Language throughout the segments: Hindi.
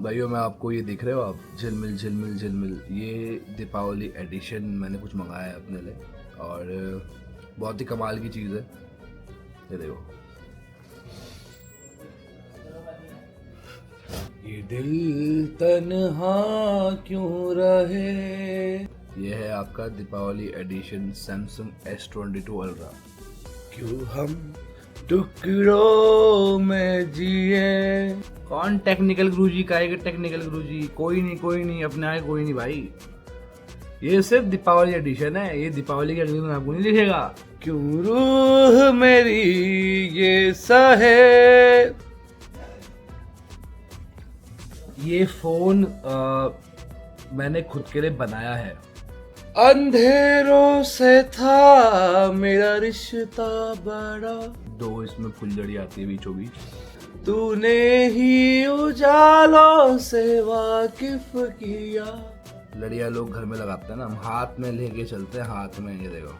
भाइयों मैं आपको ये देख रहे हो आप, झिलमिल झिलमिल झिलमिल, ये दीपावली एडिशन मैंने कुछ मंगाया है अपने लिए और बहुत ही कमाल की चीज़ है। ये देखो, ये दिल तन्हा क्यों रहे। ये है आपका Deepawali addition Samsung S22 ultra. क्यों हम टुकड़ों में जिए। कौन टेक्निकल गुरुजी, काहे के टेक्निकल गुरुजी? कोई नहीं अपने आए, कोई नहीं भाई। ये सिर्फ दीपावली एडिशन है, ये दीपावली के अगले दिन आपको नहीं दिखेगा। क्यों रूह मेरी ये सहे। ये फोन मैंने खुद के लिए बनाया है। अंधेरों से था मेरा रिश्ता बड़ा, दो इसमें फुलझड़ी आती है बीचों बीच। तूने ही उजालों से वाकिफ किया। लड़िया लोग घर में लगाते हैं ना, हम हाथ में लेके चलते हैं, हाथ में। ये देखो,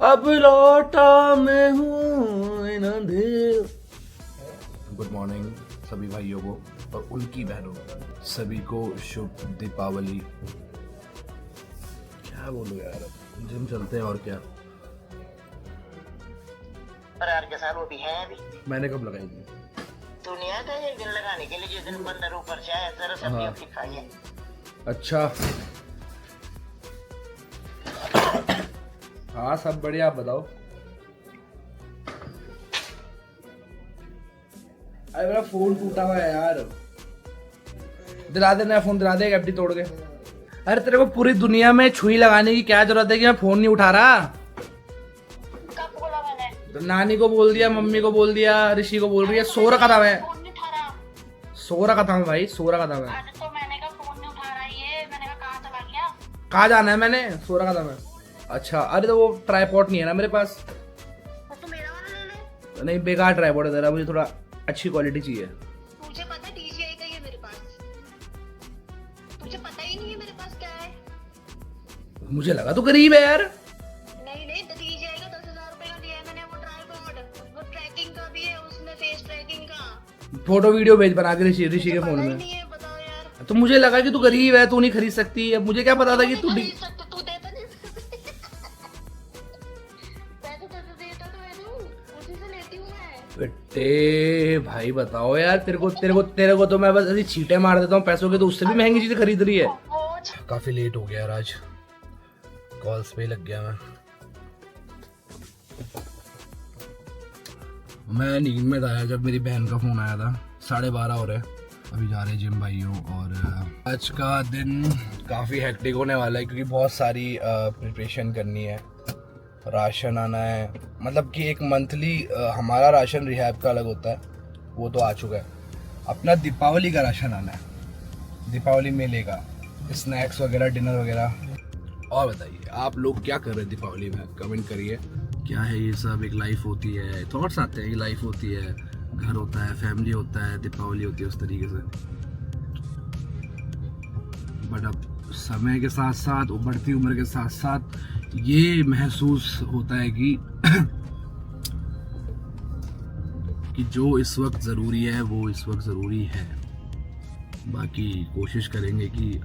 अब लौटा मैं हूँ इन अंधेर। गुड मॉर्निंग सभी भाइयों को और उनकी बहनों को, सभी को शुभ दीपावली। क्या बोलूं यार, जिम चलते हैं और क्या। पर यार के साथ वो भी है अभी। मैंने कब लगाई थी? तू नहीं आया था एक दिन लगाने के लिए, जिस दिन बंदर ऊपर से आया जरा सब्जी अपनी खाई है। अच्छा हाँ सब बढ़िया, आप बताओ। अरे मेरा फोन टूटा हुआ है यार, दिला दे नया फोन, दिला दे एफडी तोड़ के। अरे तेरे को पूरी दुनिया में छुई लगाने की क्या जरूरत है कि मैं फोन नहीं उठा रहा? कब बोला मैंने? तो नानी को बोल दिया, मम्मी को बोल दिया, ऋषि को बोल रही है। सो रखा था मैं, फोन नहीं उठा रहा। सो रखा था मैं भाई, सो रखा था मैं। आज तो मैंने कहा फोन नहीं उठा रहा ये, मैंने कहा कहाँ चला गया? कहाँ जाना है? मैंने सो रखा था मैं। अच्छा, अरे तो वो ट्राइपॉड नहीं है ना मेरे पास। तो मेरा वाला ले ले। नहीं, बेकार ट्राइपॉड है तेरा, मुझे थोड़ा अच्छी क्वालिटी चाहिए। तुझे पता है DJI का ये मेरे पास? तुझे पता ही नहीं है मेरे पास क्या है? मुझे लगा तो गरीब है यार। नहीं नहीं, तो DJI का 10,000 रुपए का लिया है मैंने वो ट्राइपॉड। वो ट्रैकिंग का भी है उसमें, फेस ट्रैकिंग का। फोटो वीडियो भेज बना के ऋषि के फोन पता ही में। नहीं है, बताओ यार। तो मुझे लगा कि तू गरीब है, तू नहीं खरीद सकती। अब मुझे क्या पता था कि तू तू देता नहीं। पैसे तो देता तो है तू, उसी से लेती हूँ मैं। बेटे भाई बताओ यार, तेरे को तो मैं बस ऐसी छींटे मार देता हूँ पैसों के, तो उससे भी महंगी चीजें खरीद रही है। काफी लेट हो गया यार, आज कॉल्स पे लग गया मैं नींद में था जब मेरी बहन का फोन आया था। 12:30 हो रहे, अभी जा रहे जिम भाइयों। और आज का दिन काफ़ी हेक्टिक होने वाला है क्योंकि बहुत सारी प्रिपरेशन करनी है, राशन आना है। मतलब कि एक मंथली हमारा राशन रिहैब का अलग होता है, वो तो आ चुका है। अपना दीपावली का राशन आना है, दीपावली मेले का, स्नैक्स वगैरह, डिनर वगैरह। और बताइए आप लोग क्या कर रहे हैं दीपावली में, कमेंट करिए। क्या है ये सब, एक लाइफ होती है, थॉट्स आते हैं, ये लाइफ होती है, घर होता है, फैमिली होता है, दीपावली होती है, उस तरीके से। बट अब समय के साथ साथ, बढ़ती उम्र के साथ साथ ये महसूस होता है कि कि जो इस वक्त ज़रूरी है वो इस वक्त ज़रूरी है। बाकी कोशिश करेंगे कि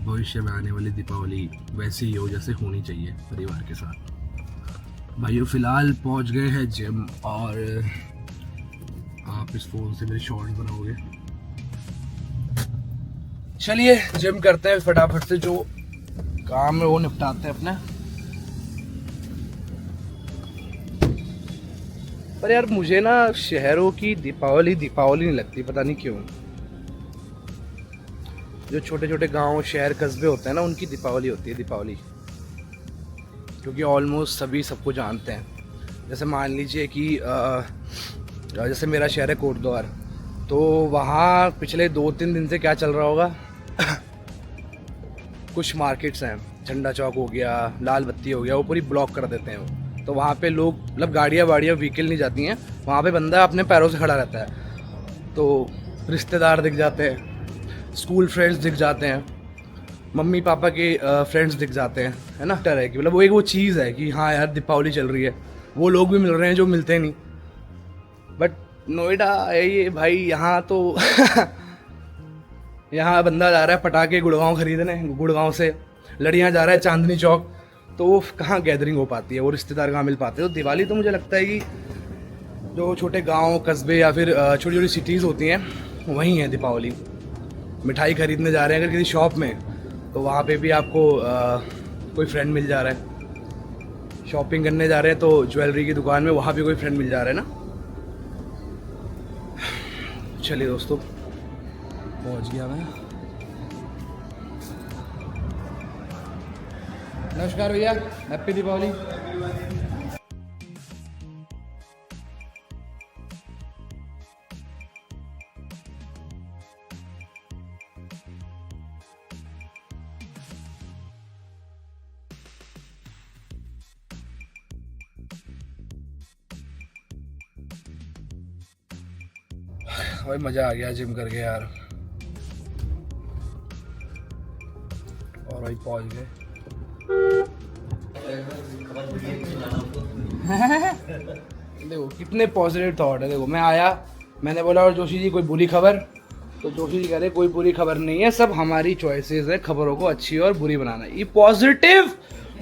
भविष्य में आने वाली दीपावली वैसी ही हो जैसे होनी चाहिए, परिवार के साथ। भाइयों फिलहाल पहुंच गए हैं जिम, और आप इस फोन से मेरे शॉर्ट्स बनाओगे। चलिए जिम करते हैं फटाफट से, जो काम है वो निपटाते हैं अपने। पर यार मुझे ना शहरों की दीपावली नहीं लगती, पता नहीं क्यों। जो छोटे छोटे गांव, शहर, कस्बे होते हैं ना, उनकी दीपावली होती है दीपावली, क्योंकि ऑलमोस्ट सभी सबको जानते हैं। जैसे मान लीजिए कि जैसे मेरा शहर है कोटद्वार, तो वहाँ पिछले 2-3 दिन से क्या चल रहा होगा कुछ मार्केट्स हैं, झंडा चौक हो गया, लाल बत्ती हो गया, वो पूरी ब्लॉक कर देते हैं वो। तो वहाँ पे लोग, मतलब गाड़ियाँ व्हीकल नहीं जाती हैं वहाँ पे, बंदा अपने पैरों से खड़ा रहता है। तो रिश्तेदार दिख जाते हैं, स्कूल फ्रेंड्स दिख जाते हैं, मम्मी पापा के फ्रेंड्स दिख जाते हैं, है ना। डर है कि मतलब वो एक वो चीज़ है कि हाँ यार दीपावली चल रही है, वो लोग भी मिल रहे हैं जो मिलते नहीं। बट नोएडा है ये भाई, यहाँ तो यहाँ बंदा जा रहा है पटाखे गुड़गांव खरीदने, गुड़गांव से लड़ियाँ जा रहा है चांदनी चौक, तो वो कहाँ गैदरिंग हो पाती है, वो रिश्तेदार कहाँ मिल पाते हैं। तो दिवाली तो मुझे लगता है कि जो छोटे गांव कस्बे या फिर छोटी छोटी सिटीज़ होती हैं वहीं है दीपावली। मिठाई खरीदने जा रहे हैं अगर किसी शॉप में, तो वहाँ पे भी आपको कोई फ्रेंड मिल जा रहा है। शॉपिंग करने जा रहे हैं तो ज्वेलरी की दुकान में वहाँ भी कोई फ्रेंड मिल जा रहा है ना। चलिए दोस्तों, पहुँच गया मैं। नमस्कार भैया, हैप्पी दीपावली। भाई मज़ा आ गया जिम करके यार। और भाई पहुंच गए। देखो कितने पॉजिटिव थॉट है। देखो मैं आया, मैंने बोला और जोशी जी कोई बुरी खबर, तो जोशी जी कह रहे कोई बुरी खबर नहीं है, सब हमारी चॉइसेस है खबरों को अच्छी और बुरी बनाना। ये पॉजिटिव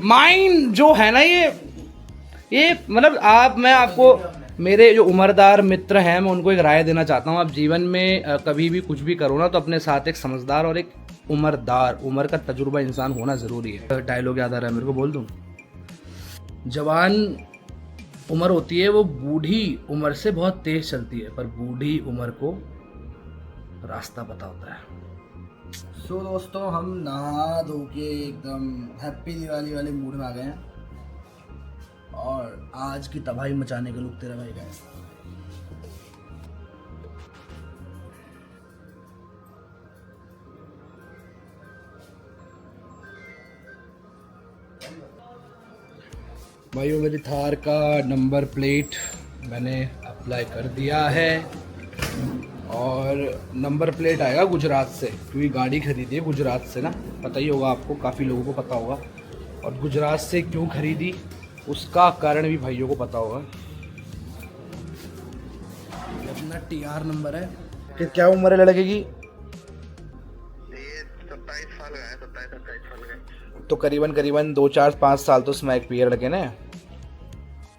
माइंड जो है ना, ये मतलब मैं आपको मेरे जो उम्रदार मित्र हैं मैं उनको एक राय देना चाहता हूँ। आप जीवन में कभी भी कुछ भी करो ना, तो अपने साथ एक समझदार और एक उम्र का तजुर्बा इंसान होना ज़रूरी है। डायलॉग याद आ रहा है मेरे को, बोल दूँ। जवान उम्र होती है वो बूढ़ी उम्र से बहुत तेज चलती है, पर बूढ़ी उम्र को रास्ता पता होता है। सो दोस्तों, हम नहा धो के एकदम हैप्पी दिवाली वाले मूड में आ गए हैं और आज की तबाही मचाने के लुक तेरा भाई गए। भाइयों, मेरी थार का नंबर प्लेट मैंने अप्लाई कर दिया है और नंबर प्लेट आएगा गुजरात से, क्योंकि गाड़ी खरीदी है गुजरात से ना, पता ही होगा आपको, काफ़ी लोगों को पता होगा। और गुजरात से क्यों खरीदी उसका कारण भी भाइयों को पता होगा। अपना TR नंबर है। कि क्या उम्र है लड़के की? 27 साल का है, 27 साल का। तो करीबन 2-4-5 साल तो स्मैक पिए लड़के ने।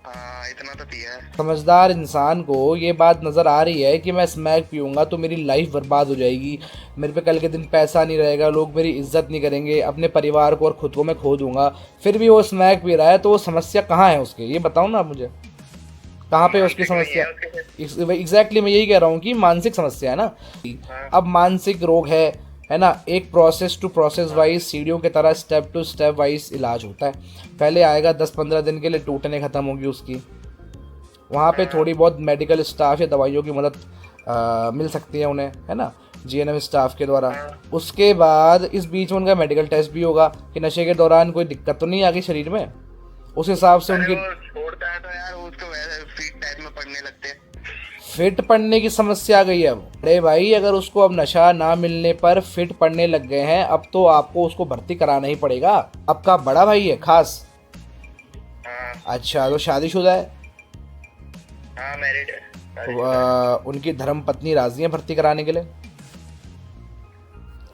हाँ, इतना तो पिया है। समझदार इंसान को ये बात नज़र आ रही है कि मैं स्मैक पीऊँगा तो मेरी लाइफ बर्बाद हो जाएगी, मेरे पे कल के दिन पैसा नहीं रहेगा, लोग मेरी इज्जत नहीं करेंगे, अपने परिवार को और ख़ुद को मैं खो दूँगा, फिर भी वो स्मैक पी रहा है, तो वो समस्या कहाँ है उसके? ये बताओ ना आप मुझे, कहाँ पे उसकी समस्या? एग्जैक्टली मैं यही कह रहा हूँ कि मानसिक समस्या है ना। अब मानसिक रोग है ना, एक प्रोसेस टू प्रोसेस वाइज, सीढ़ियों की तरह स्टेप टू स्टेप वाइज इलाज होता है। पहले आएगा 10-15 दिन के लिए, टूटने ख़त्म होगी उसकी, वहाँ पे थोड़ी बहुत मेडिकल स्टाफ या दवाइयों की मदद मिल सकती है उन्हें, है ना, GNM स्टाफ के द्वारा। उसके बाद इस बीच में उनका मेडिकल टेस्ट भी होगा कि नशे के दौरान कोई दिक्कत तो नहीं आ गई शरीर में, उस हिसाब से उनकी छोड़ता है तो यार उसको वैसे फिट टाइप में पड़ने लगते हैं। फिट पड़ने की समस्या आ गई है अब। अरे भाई, अगर उसको अब नशा ना मिलने पर फिट पड़ने लग गए हैं, अब तो आपको उसको भर्ती कराना ही पड़ेगा। आपका बड़ा भाई है खास? अच्छा, तो शादीशुदा है? हाँ, मैरिड है। उनकी धर्म पत्नी राजी है भर्ती कराने के लिए?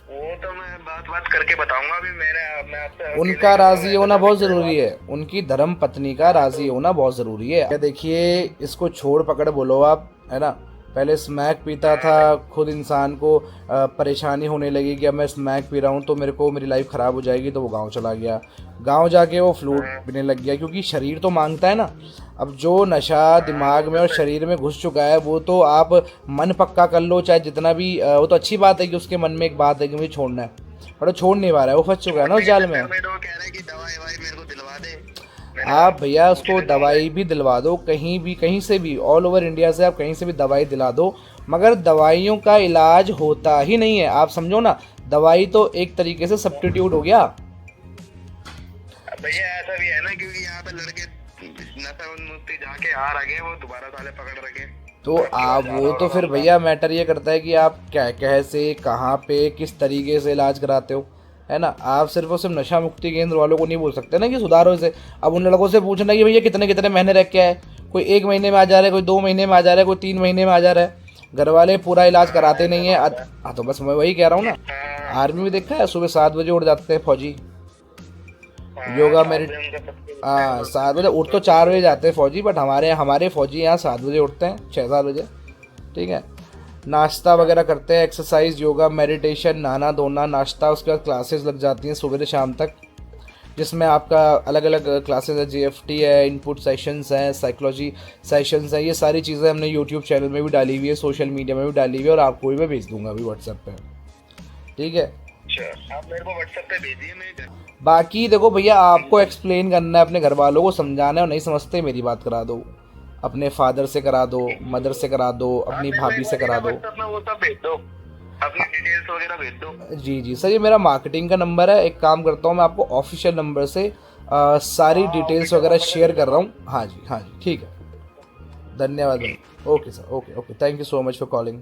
वो तो मैं बात करके बताऊंगा। अभी मैं आपसे उनका राजी होना बहुत ज़रूरी है, उनकी धर्म पत्नी का राजी होना बहुत ज़रूरी है। देखिए, इसको छोड़ पकड़ बोलो आप, है ना। पहले स्मैक पीता था, खुद इंसान को परेशानी होने लगी कि अब मैं स्मैक पी रहा हूँ तो मेरी लाइफ ख़राब हो जाएगी, तो वो गांव चला गया। गांव जाके वो फ्लूट पीने लग गया, क्योंकि शरीर तो मांगता है ना। अब जो नशा दिमाग में और शरीर में घुस चुका है, वो तो आप मन पक्का कर लो चाहे जितना भी, वो तो अच्छी बात है कि उसके मन में एक बात है कि मुझे छोड़ना है, पर वो छोड़ नहीं पा रहा है, वो फंस चुका है ना उस जाल में। आप भैया उसको दवाई भी दिलवा दो, कहीं से भी, ऑल ओवर इंडिया से आप कहीं से भी दवाई दिला दो, मगर दवाइयों का इलाज होता ही नहीं है। आप समझो ना, दवाई तो एक तरीके से सब्स्टिट्यूट हो गया। भैया ऐसा भी है ना, क्योंकि यहाँ पे लड़के नशा मुक्ति जाके आ रखे हैं, वो दोबारा साले पकड़ रखे। तो आप वो तो फिर भैया मैटर ये करता है कि आप क्या कैसे, कहाँ पे, किस तरीके से इलाज कराते हो, है ना। आप सिर्फ और सिर्फ नशा मुक्ति केंद्र वालों को नहीं बोल सकते ना कि सुधारो इसे। अब उन लड़कों से पूछना कि भैया कितने कितने महीने रह के आए, कोई 1 महीने में आ जा रहा है, कोई 2 महीने में आ जा रहा है, कोई 3 महीने में आ जा रहा है। घर वाले पूरा इलाज कराते नहीं है। हाँ तो बस मैं वही कह रहा हूँ ना, आर्मी में देखा है सुबह 7 बजे उठ जाते हैं फौजी, योगा हाँ 7 बजे उठ तो 4 बजे जाते हैं फौजी, बट हमारे फौजी यहाँ 7 बजे उठते हैं, 6-7 बजे, ठीक है। नाश्ता वगैरह करते हैं, एक्सरसाइज, योगा, मेडिटेशन, नहाना धोना, नाश्ता, उसके बाद क्लासेस लग जाती हैं सुबह से शाम तक, जिसमें आपका अलग अलग क्लासेस है, GFT है, इनपुट सेशंस हैं, साइकोलॉजी सेशंस हैं। ये सारी चीज़ें हमने यूट्यूब चैनल में भी डाली हुई है, सोशल मीडिया में भी डाली हुई है, और आपको भी मैं भेज दूंगा अभी व्हाट्सएप पे, ठीक है। आप मेरे को व्हाट्सएप पे भेजिए, मैं बाकी देखो भैया, आपको एक्सप्लेन करना है, अपने घर वालों को समझाना है, और नहीं समझते मेरी बात करा दो, अपने फादर से करा दो, मदर से करा दो, अपनी भाभी से करा दो, वो सब भेज दो, अपनी डिटेल्स वगैरह भेज दो। जी जी सर, ये मेरा मार्केटिंग का नंबर है। एक काम करता हूँ, मैं आपको ऑफिशियल नंबर से सारी डिटेल्स वगैरह शेयर कर रहा हूँ। हाँ जी ठीक है, धन्यवाद भाई। Okay sir, okay, thank you so much for calling.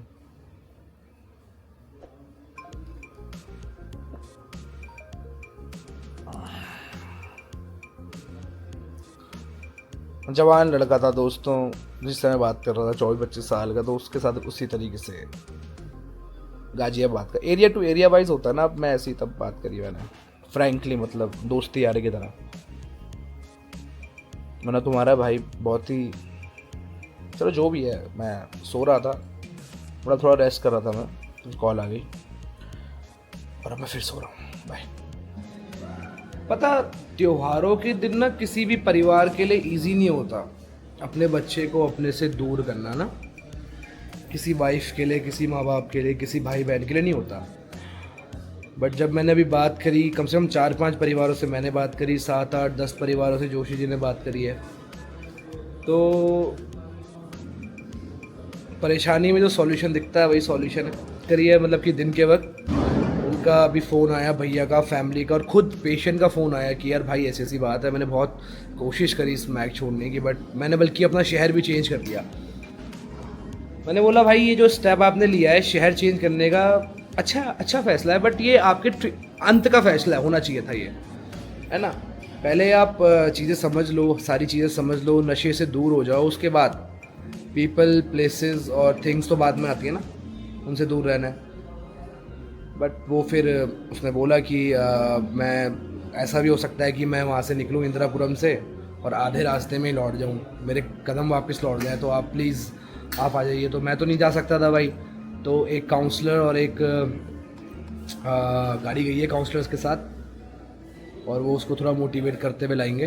जवान लड़का था दोस्तों, जिससे मैं बात कर रहा था, 24-25 साल का, तो उसके साथ उसी तरीके से गाजियाबाद का एरिया टू एरिया वाइज होता है ना। अब मैं ऐसी तब बात करी मैंने, फ्रैंकली, मतलब दोस्ती यारी की तरह। मैंने तुम्हारा भाई बहुत ही, चलो जो भी है, मैं सो रहा था, थोड़ा रेस्ट कर रहा था मैं, तो कॉल आ गई और अब मैं फिर सो रहा हूँ। बाय। पता, त्योहारों के दिन ना किसी भी परिवार के लिए इजी नहीं होता अपने बच्चे को अपने से दूर करना ना। किसी वाइफ के लिए, किसी माँ बाप के लिए, किसी भाई बहन के लिए नहीं होता। बट जब मैंने अभी बात करी, कम से कम 4-5 परिवारों से मैंने बात करी, 7-8-10 परिवारों से जोशी जी ने बात करी है, तो परेशानी में जो सॉल्यूशन दिखता है वही सॉल्यूशन करी है। मतलब कि दिन के वक्त उनका अभी फ़ोन आया, भैया का, फैमिली का, और ख़ुद पेशेंट का फ़ोन आया कि यार भाई ऐसी बात है। मैंने बहुत कोशिश करी इस मैच छोड़ने की, बट मैंने बल्कि अपना शहर भी चेंज कर दिया। मैंने बोला भाई ये जो स्टेप आपने लिया है शहर चेंज करने का, अच्छा फ़ैसला है, बट ये आपके अंत का फ़ैसला होना चाहिए था, ये है ना। पहले आप चीज़ें समझ लो, सारी चीज़ें समझ लो, नशे से दूर हो जाओ, उसके बाद पीपल, प्लेसेस और थिंग्स तो बाद में आती है ना, उनसे दूर रहना है। बट वो फिर उसने बोला कि मैं, ऐसा भी हो सकता है कि मैं वहाँ से निकलूँ इंदिरापुरम से और आधे रास्ते में ही लौट जाऊँ, मेरे कदम वापस लौट जाए, तो आप प्लीज़ आप आ जाइए। तो मैं तो नहीं जा सकता था भाई, तो एक काउंसलर और एक गाड़ी गई है काउंसलर्स के साथ, और वो उसको थोड़ा मोटिवेट करते हुए लाएंगे,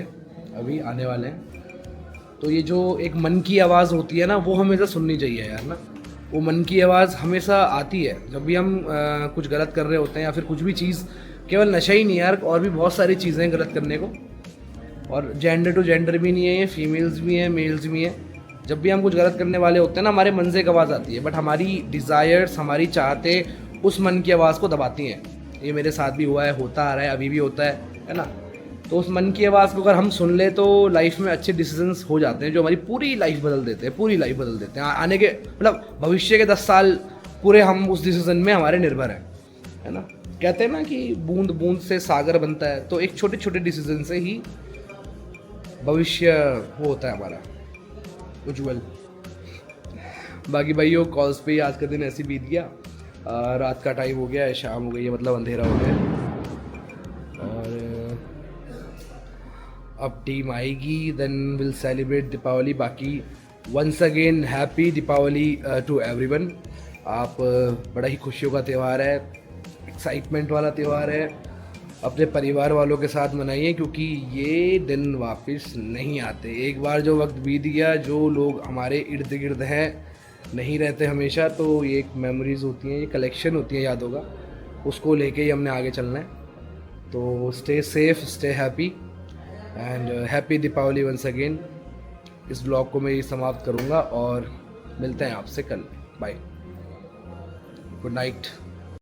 अभी आने वाले हैं। तो ये जो एक मन की आवाज़ होती है ना, वो हमेशा सुननी चाहिए यार ना। वो मन की आवाज़ हमेशा आती है जब भी हम कुछ गलत कर रहे होते हैं, या फिर कुछ भी चीज़, केवल नशा ही नहीं यार, और भी बहुत सारी चीज़ें गलत करने को, और जेंडर टू जेंडर भी नहीं है ये, फीमेल्स भी हैं, मेल्स भी हैं। जब भी हम कुछ गलत करने वाले होते हैं ना, हमारे मन से एक आवाज़ आती है, बट हमारी डिज़ायर्स, हमारी चाहतें उस मन की आवाज़ को दबाती हैं। ये मेरे साथ भी हुआ है, होता आ रहा है, अभी भी होता है ना। तो उस मन की आवाज़ को अगर हम सुन ले तो लाइफ में अच्छे डिसीजंस हो जाते हैं, जो हमारी पूरी लाइफ बदल देते हैं, पूरी लाइफ बदल देते हैं। आने के मतलब भविष्य के 10 साल पूरे हम उस डिसीजन में हमारे निर्भर हैं, है ना। कहते हैं ना कि बूंद बूंद से सागर बनता है, तो एक छोटे छोटे डिसीजन से ही भविष्य वो होता है हमारा उज्ज्वल। बाकी भाइयों, कॉल्स पे ही आज का दिन ऐसे बीत गया। रात का टाइम हो गया है, शाम हो गई है, मतलब अंधेरा हो गया है, और अब टीम आएगी, देन विल सेलिब्रेट दीपावली। बाकी once again happy Deepawali to everyone. आप बड़ा ही खुशियों का त्यौहार है, एक्साइटमेंट वाला त्यौहार है, अपने परिवार वालों के साथ मनाइए, क्योंकि ये दिन वापस नहीं आते। एक बार जो वक्त बीत गया, जो लोग हमारे इर्द गिर्द हैं नहीं रहते हमेशा, तो ये एक मेमोरीज़ होती हैं, ये कलेक्शन होती है यादों का, उसको लेके ही हमने आगे चलना है। तो stay safe, stay happy, and happy Deepavali once again. इस ब्लॉग को मैं ये समाप्त करूँगा और मिलते हैं आपसे कल। Bye, good night.